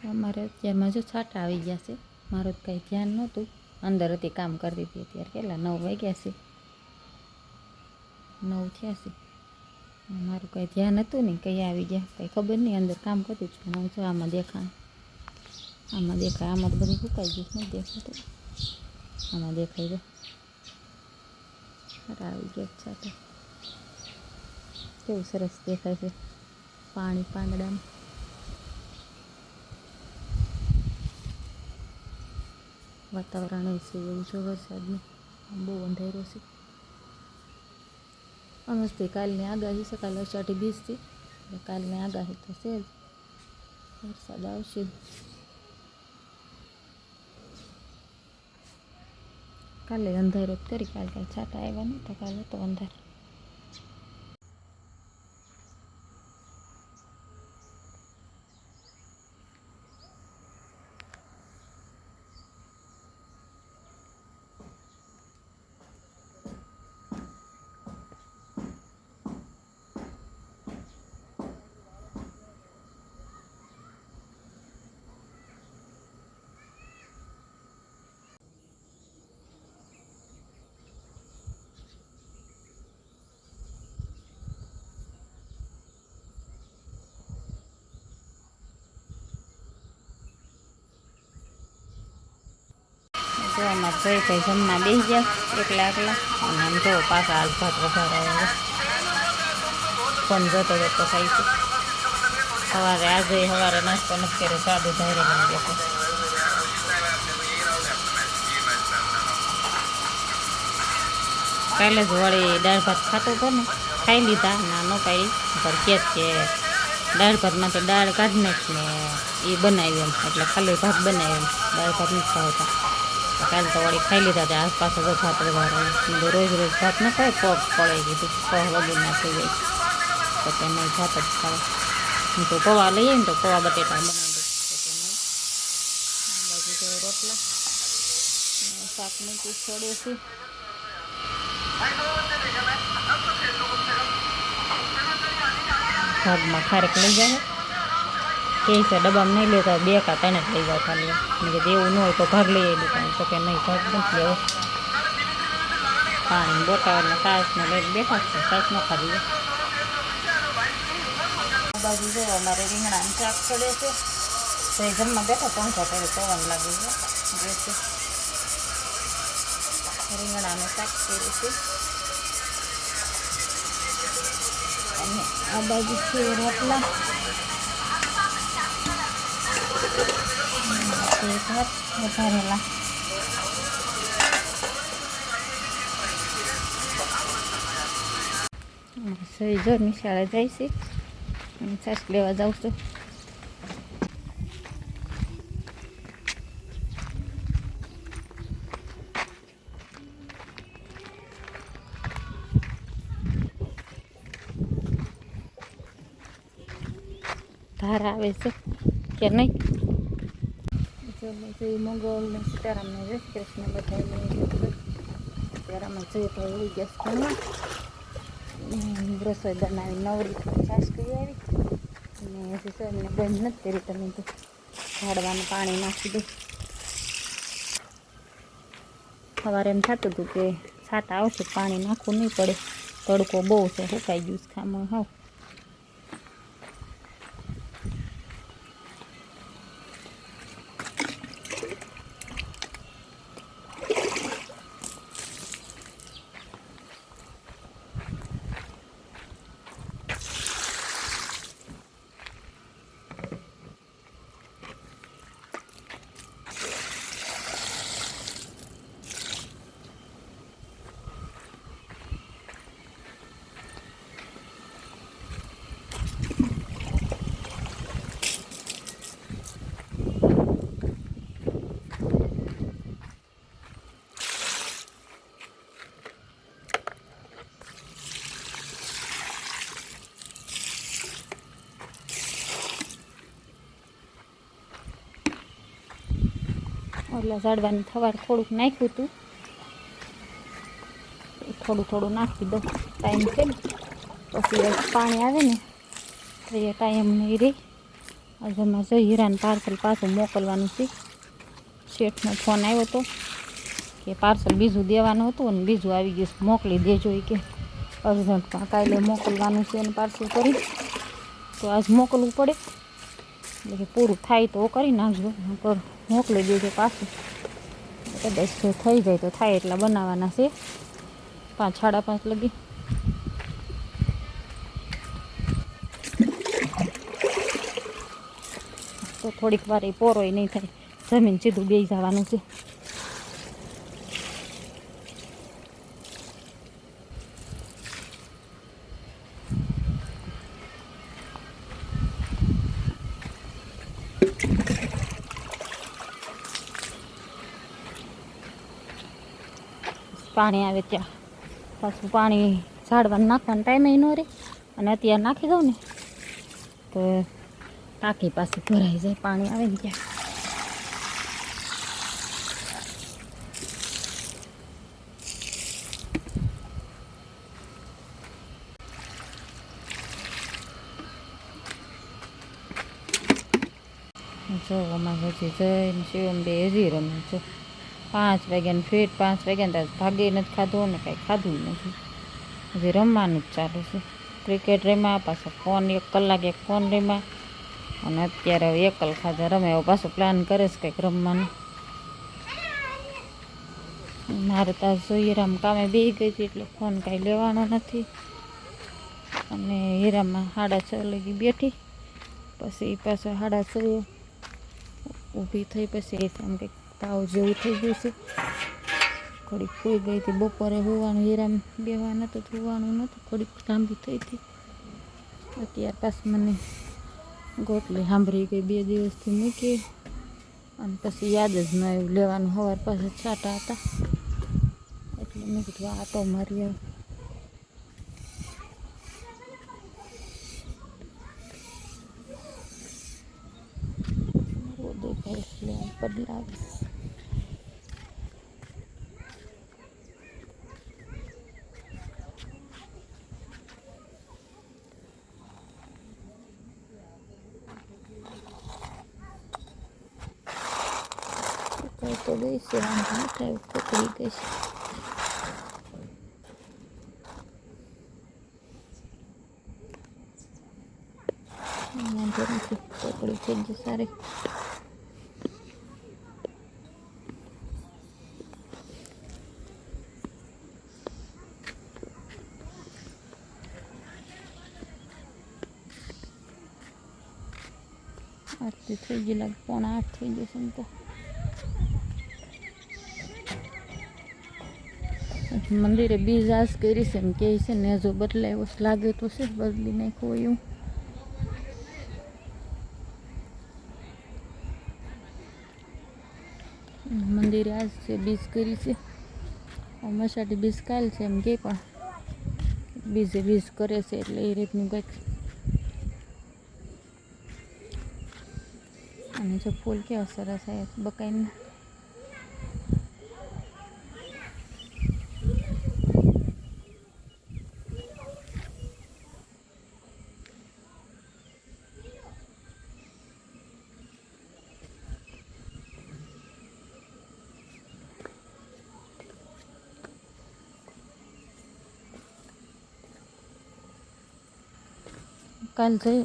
અમારે અત્યારમાં જો છાંટા આવી ગયા છે. મારું તો કંઈ ધ્યાન નહોતું, અંદર હતી કામ કરતી હતી. અત્યારે કેટલા 9 વાગ્યા છે, 9 થયા છે. મારું કંઈ ધ્યાન હતું નહીં, કંઈ આવી ગયા કંઈ ખબર નહીં. અંદર કામ કરતી છું. હું જો આમાં દેખાય, આમાં તો બધું સુકાઈ ગયું, નહીં દેખાતું. આમાં દેખાઈ જાય. આવી ગયા છાંટા, કેવું સરસ દેખાય છે પાણી પાંદડામાં. વાતાવરણ છે એવું છે વરસાદનું, બહુ અંધારો છે. નમસ્તે. કાલની આગાહી છે, કાલે અષાઢી બીજથી, એટલે કાલની આગાહી તો છે જ, વરસાદ આવશે. કાલે અંધારો જ કરી, કાલે કાંઈ છાંટા આવ્યા નહીં, તો કાલે તો અંધાર. જો આમાં ભાઈ ભાઈ જમવા બેસી ગયા એકલા એકલા, અને આમ જો પાછા હાલ ભાત વધારે ફોન જતો જતો ખાઈ છે. સવારે સવારે નાસ્તો નથી કર્યો, સાદું ધારે બેઠો. કાલે જ વળી દાળ ભાત ખાતો હતો ને, ખાઈ લીધા ના ન પાડી પર કે દાળ ભાતમાં તો દાળ કાઢી નાખીને એ બનાવી એમ, એટલે ખાલી ભાત બનાવી એમ, દાળ ભાત નથી ખાવતા. કાલે તો વળી ખાઈ લીધા હતા. આસપાસ જ ભાત વધારે, રોજ રોજ ભાત ન ખાય, પગ પડે કીધું, પગ વગર ના થઈ જાય, તો કે નહીં ભાત જ ખાવા. હું તો પૌવા લઈએ ને તો પૌવા બટેટા બનાવી દઉં, તો કે નહીં. બાજુ તો રોટલા શાક મૂકી છોડે છે. ભાગમાં ખારેક લઈ જાય કે છે, ડબ્બામાં નહીં લેતા, 2 કે 3 જ લઈ જાવ ખાલી. કે દેવું ન હોય તો ભાગ લઈ આવી દુકાન, તો કે નહીં ભાગ નથી લેવો. પાણી બોટાળ ને છાશને લઈને બેઠા છે, છાશ ન ખાધી. આ બાજુ જો અમારે રીંગણાનું શાક ચડે છે, તો એ જમવા બેઠા પંખો કરે, પવન લાગી ગયો. રીંગણાનું શાક કર્યું છે, અને આ બાજુ છે રોટલા, ભાત વધારેલા. સહી જો નિશાળે જાય છે, છાશ લેવા જાઉં છું. ધાર આવે છે કે નહીં. મંગળ ને સીતારામને જય શ્રી કૃષ્ણ બધાને. ત્યારે અમે જોઈએ તો એવી ગેસ ભણવા રસોઈ બનાવી, નવરી છાશ કરી આવી, અને હજી સર બંધ નથી કરી. તમે તો ઝાડવાનું પાણી નાખી દઉં. સવારે એમ થતું હતું કે છાંટા આવશે, પાણી નાખવું નહીં પડે, તડકો બહુ છે, સુકાઈ ગયું છે ખામણ હાવ. એટલે ઝાડવાની થવાર થોડુંક નાખ્યું હતું, થોડું થોડું નાખી દઉં. ટાઈમ છે ને પછી પાણી આવે ને તો એ ટાઈમ નહીં રહે, આજે અમારે હીરાને પાર્સલ પાછું મોકલવાનું છે. શેઠનો ફોન આવ્યો હતો કે પાર્સલ બીજું દેવાનું હતું અને બીજું આવી ગયું, મોકલી દેજો એ કે અર્જન્ટમાં કાલે મોકલવાનું છે અને પાર્સલ કરી તો આજ મોકલવું પડે, એટલે કે પૂરું થાય તો કરી નાખજો, મોકલી દેજો પાછું. કદાચ જો થઈ જાય તો થાય એટલા બનાવવાના છે, 5 સાડા 5 લગી. તો થોડીક વાર એ પોરોય નહીં થાય, જમીન સીધું બેસી જવાનું છે. પાણી આવે ત્યાં પાછું પાણી ઝાડવાનું નાખવાનો ટાઈમે ન રહે, અને અત્યારે નાખી દઉં ને તો ટાંકી પાછી ભરાઈ જાય પાણી આવે ને ત્યાં. જો અમારે હજી જઈને શિવમ બે હજી રમે છે. 5 વાગ્યાને ફેટ 5 વાગ્યાને ત્યાં ભાગે નથી ખાધો ને કાંઈ ખાધું નથી, હજી રમવાનું જ ચાલુ છે. ક્રિકેટ રમ્યા, પાછો ફોન 1 કલાક એક ફોન રમ્યા, અને અત્યારે હવે એકલ ખાધા રમે. હવે પાછો પ્લાન કરે છે કંઈક રમવાનું. મારે તો હીરામ કામે બેસી ગઈ હતી એટલે ફોન કાંઈ લેવાનો નથી, અને હીરામાં 6:30 લગી બેઠી, પછી પાછો 6:30 ઊભી થઈ, પછી આમ કંઈક તાવ જેવું થઈ ગયું છે. ઘડીક સૂઈ ગઈ હતી બપોરે, હોવાનું હીરામ બેવા નહોતું, હોવાનું નહોતું, ઘડીક લાંબી થઈ હતી. અત્યારે પાછું મને ગોટલી સાંભળી ગઈ, 2 દિવસથી મૂકી, અને પછી યાદ જ ન આવ્યું લેવાનું. સવાર પાછા છાંટા હતા એટલે મેં કીધું આટો મારી આવે. બદલાવીશ કઈ તો ગઈ છે, વાંધો નથી, પકડી ગઈ છે. વાંધો નથી, પકડી થઈ ગઈ સારી. આરતી થઈ ગઈ, લાગે 7:45 થઈ ગઈ છે. તો મંદિરે બીજ આસ કરી છે એમ કહે છે ને, જો બદલાયો લાગે તો છે, બદલી નાખ્યો એવું. મંદિરે આજ છે બીજ કરી છે, મસાટી બીજ કાલ છે એમ કે, પણ બીજે બીજ કરે છે એટલે એ રીતનું કંઈક. અને જો ફૂલ કેવા સરસ આવ્યા બકાઈને. કાલ જઈ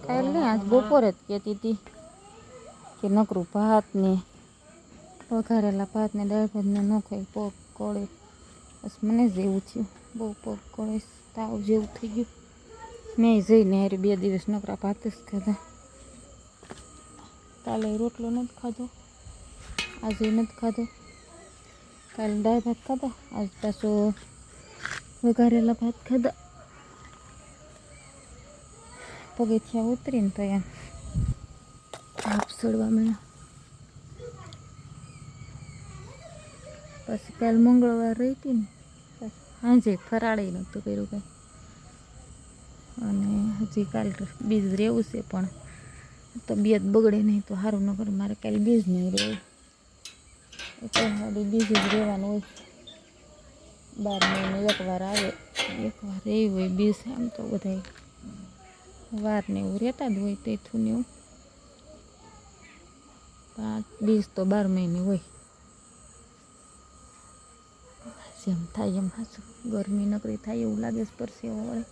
કાલ નહીં, આજ બપોરે જ કહેતી હતી કે નકરું ભાત ને વઘારેલા ભાત ને દાળ ભાત ને ન ખાય, પગ કોળે. બસ મને જ એવું થયું, બહુ પગ કોળે, તાવ જેવું થઈ ગયું. મેં જઈને હારી 2 દિવસ નકરા ભાત જ ખાધા. કાલે રોટલો નથી ખાધો, આજે નથી ખાધો. કાલે દાળ ભાત ખાધા, આજ પાછો વઘારેલા ભાત ખાધા. પગથિયા ઉતરીને તો એમ તાપ ચડવા મળ્યા. પછી કાલ મંગળવાર રહી હતી ને, સાંજે ફરાળે નહોતું કર્યું કાંઈ, અને હજી કાલ બીજ રહેવું છે, પણ તબિયત બગડે નહીં તો સારું ન કરે. મારે કાલે બીજ નહીં રહેવું, એટલે બીજ જ રહેવાનું હોય. 12 મહિને 1 વાર આવે, 1 વાર રહેવું હોય બીજ. આમ તો બધા વાર ને એવું રહેતા જ હોય, તેથું ને એવું. 5 દિવસ તો 12 મહિને હોય જેમ થાય એમ હાચું ગરમી નકરી થાય એવું લાગે છે પરસેવો વળે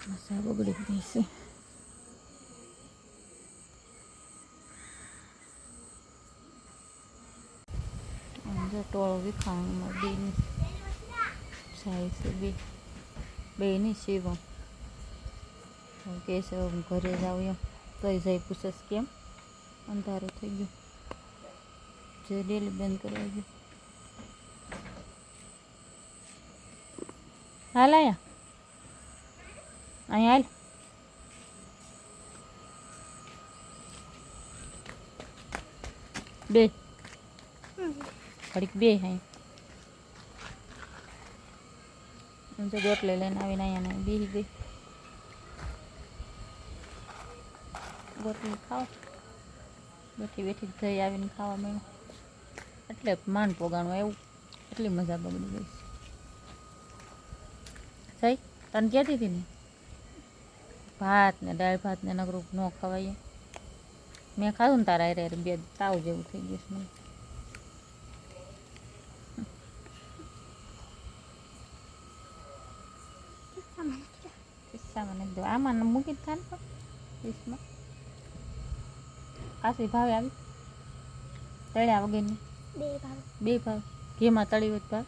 મજા બગડી ગઈ છે જો ટોળો વિખાણમાં બેની જાય છે બે નહીં શિવમ કે છે હું ઘરે જાઉં એમ તોય જાય પૂછે કેમ અંધારું થઈ ગયું જે ડેલી બંધ કરવા ગયું હાલ અહીંયા હાલ બે ઘડીક બે હાઈ હું તો ગોટલે લઈને આવીને અહીંયા બેસી ગઈ ગોટલી ખાઓ બેઠી બેઠી જઈ આવીને ખાવા માંડ્યું એટલે માંડ પોગાણું આવ્યું એટલી મજા બગડી ગઈ સહી તને કહેતી હતી ને ભાત ને દાળ ભાત ને નગરું ન ખવાય મેં ખાધું ને તારા હારે બે તાવ જેવું થઈ ગયું છે મને ખિસ્સામાં નાખી દો આમાં મૂકી જ થાય ને પણ ડીશમાં કાશી ભાવે આવી તળ્યા વગરની બે ભાવ ઘીમાં તળી હોય ભાવ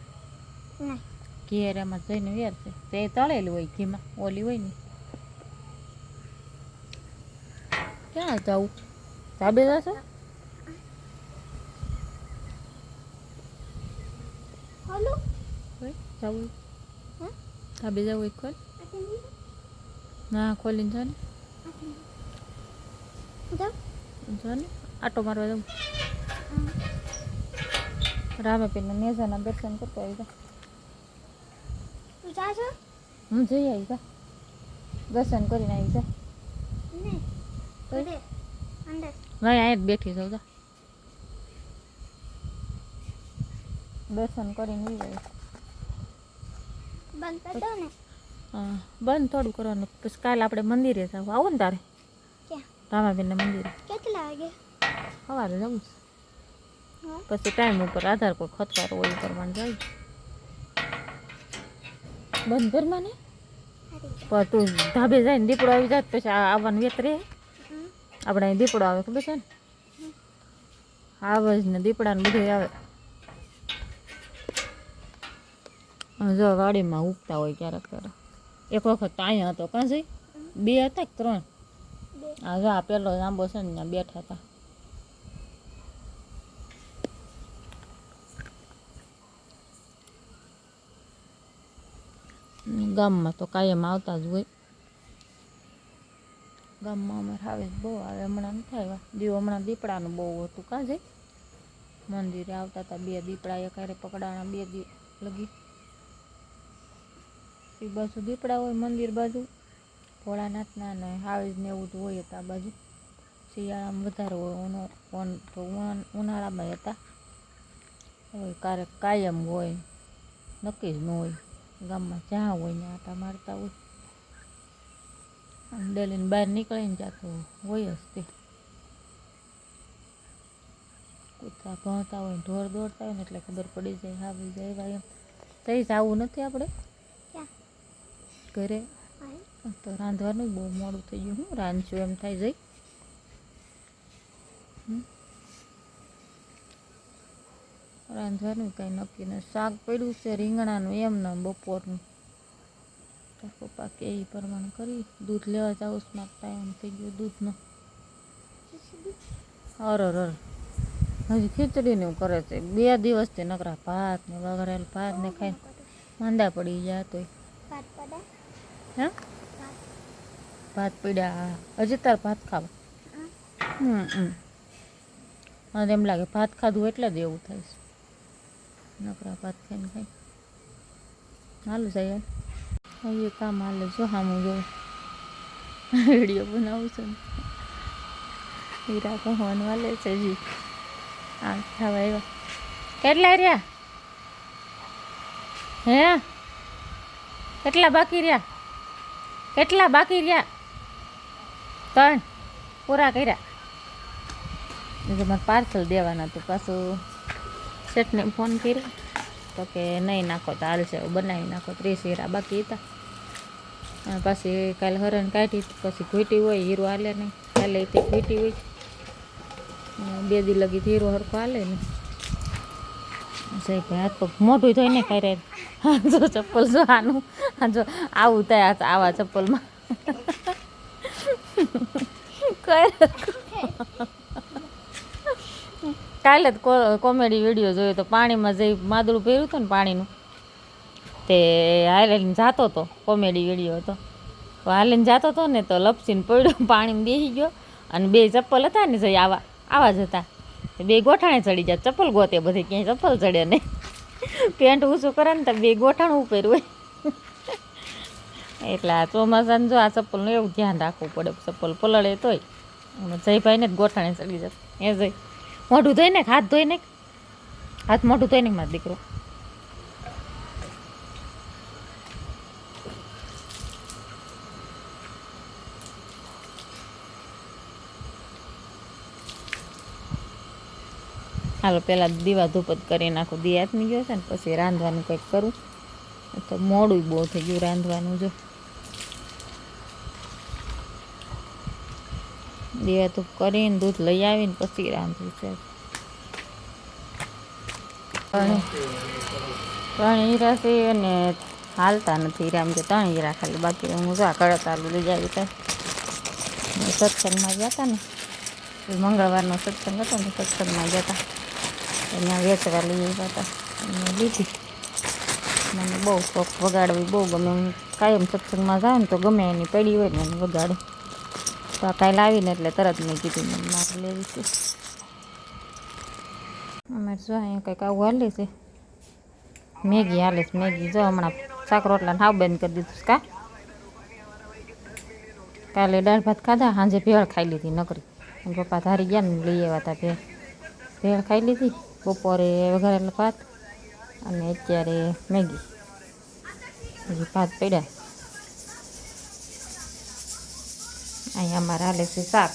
ઘેર એમાં જઈને વેર છે તે તળેલું હોય ઘીમાં ઓલી હોય ને ક્યાં જવું ધાબે જશો જવું ધાબે જવું એક ખોલ ના ખોલીને જો ને આટો મારવા જવું રામાપીરના નેજાના દર્શન કરતો આવી જા હું જઈ આવી જા દર્શન કરીને આવી જા ભાઈ અહીંયા જ બેઠી જાઉં જા દર્શન કરીને આવી જાય હા બંધ થોડું કરવાનું પછી કાલે આપણે મંદિરે જાવ આવો ને તારે રામાબેનના મંદિરે કેટલા વાગે સવારે જવું પછી ટાઈમ ઉપર આધાર કોઈ ખતવારો હોય એ પ્રમાણે જાય બંધ ઘરમાં ને પણ તું ધાબે જાય ને દીપડો આવી જાય પછી આવવાનું વેત રહે આપણે અહીં દીપડો આવે ખબર છે ને આવે જ ને દીપડાને બધું આવે જો વાડીમાં ઉગતા હોય ક્યારેક ક્યારેક એક વખત તો અહીંયા હતો કાં જઈ બે હતા કે 3 હા જો આ પેલો આંબો છે ને ત્યાં બેઠા હતા ગામમાં તો કાયમ આવતા જ હોય ગામમાં અમારે આવે બહુ આવે હમણાં નથી આવ્યા હમણાં દીપડાનું બહુ હતું કાં જઈ મંદિરે આવતા હતા 2 દીપડા એક હારે પકડાણા 2 દી લગી એ બાજુ દીપડા હોય મંદિર બાજુ ભોળાનાથના ને હાવેજ ને એવું જ હોય હતા આ બાજુ શિયાળામાં વધારે હોય તો ઉનાળામાં હતા હોય ક્યારેક કાયમ હોય નક્કી જ ન હોય ગામમાં જ્યાં હોય ને આટા મારતા હોય ડેલીને બહાર નીકળીને જતો હોય જ તે કૂતરા ભણતા હોય ઢોર દોડતા હોય ને એટલે ખબર પડી જાય હાવી જાય ભાઈ એમ તઈ જવું નથી આપણે ઘરે તો રાંધવાનું બહુ મોડું થઈ ગયું હું રાંધશું એમ થાય જઈ રાંધવાનું કંઈ નક્કી નહીં શાક પડ્યું છે રીંગણાનું એમને બપોરનું તાર પપ્પા કે એ પ્રમાણે કરી દૂધ લેવા જાવ સ્માર્ટ ટાઈમ થઈ ગયો દૂધનો અર હજી ખીચડીનું કરે છે 2 દિવસથી નકરા ભાત ને વઘારેલ ભાત ને ખાઈને માંદા પડી ગયા તોય હે ભાત પડ્યા હજી તાર ભાત ખાવા મને એમ લાગે ભાત ખાધું એટલે જ એવું થાય છે નકરા ભાત ખાઈને ખાઈ હાલ જાય હવે કામ હાલે જો સામું જોઉં વિડીયો બનાવું છું હીરા કહવાનું હાલે છે જી આ ખાવા આવ્યા કેટલા રહ્યા હે કેટલા બાકી રહ્યા 3 પૂરા કર્યા એટલે મારે પાર્સલ દેવાના હતું. પાછું શેઠને ફોન કર્યો તો કે નહીં નાખો તો હાલશે, બનાવી નાખો. 30 હીરા બાકી હતા. અને પછી કાલે હરણ કાઢી, પછી ઘૂંટી હોય, હીરો હાલે નહીં. કાલે તે ઘૂંટી હોય, 2 દી લગી હીરો હરખો હાલે નહીં. ભાઈ હાથ પગ મોઢું થાય ને કાંઈ રહે. હા જો ચપ્પલ જો આનું, હા જો આવું થાય આવા ચપ્પલમાં. કાલે જ કોમેડી વિડીયો જોયો તો, પાણીમાં જઈ માદળું પહેર્યું હતું ને પાણીનું, તે હાલીને જતો હતો. કોમેડી વિડીયો હતો. હાલીને જતો હતો ને તો લપસીને પડ્યો, પાણીમાં બેસી ગયો. અને 2 ચપ્પલ હતા ને જઈ આવા જ હતા. 2 ગોઠાણે ચડી જાય. ચપ્પલ ગોતે બધે, ક્યાંય ચપ્પલ ચડે નહીં. પેન્ટ ઊંચું કરે ને તો 2 ગોઠાણ ઉપર હોય. એટલે આ ચોમાસાને જો આ ચપ્પલનું એવું ધ્યાન રાખવું પડે. ચપ્પલ પલળે તોય જયભાઈને જ ગોઠાણે ચડી જશે. એ જઈ મોઢું ધોઈ ને, હાથ ધોઈ ને, હાથ મોઢું ધોઈ ને મારો દીકરો. હાલો પહેલાં દીવા ધૂપ જ કરી નાખું. દી હાથની ગયો છે ને પછી રાંધવાનું કંઈક કરું. તો મોડું બહુ થઈ ગયું રાંધવાનું. જો દીવા ધૂપ કરીને દૂધ લઈ આવીને પછી રાંધવું છે. 3 હીરા છે અને હાલતા નથી હીરા. આમ કે 3 હીરા ખાલી બાકી. હું જો આ કડક આલુ લઈ આવી હતા. સત્સંગમાં ગયા હતા ને, મંગળવારનો સત્સંગ હતો ને, સત્સંગમાં ગયા હતા. અહીંયા વેચવા લઈ આવ્યા હતા. લીધી. મને બહુ શોખ વગાડવી બહુ ગમે. હું કાયમ સત્સંગમાં જાઉં ને તો ગમે એની પડી હોય ને એને વગાડું. તો આ કાલે આવીને એટલે તરત મેં કીધું મને મારે લેવી છે. અમારે જો અહીંયા કંઈક આવું હાલે છે. મેગી હાલે છે. મેગી જો હમણાં શાક રોટલાને હાવ બંધ કરી દીધું. કાલે દાળ ભાત ખાધા, સાંજે ભેળ ખાઈ લીધી નકરી. પપ્પા ધારી ગયા ને લઈ આવ્યા હતા ભેળ ખાઈ લીધી. બપોરે વઘારેલા ભાત અને અત્યારે મેગી. હજી ભાત પડ્યા. અહીંયા અમારે હાલે છે શાક.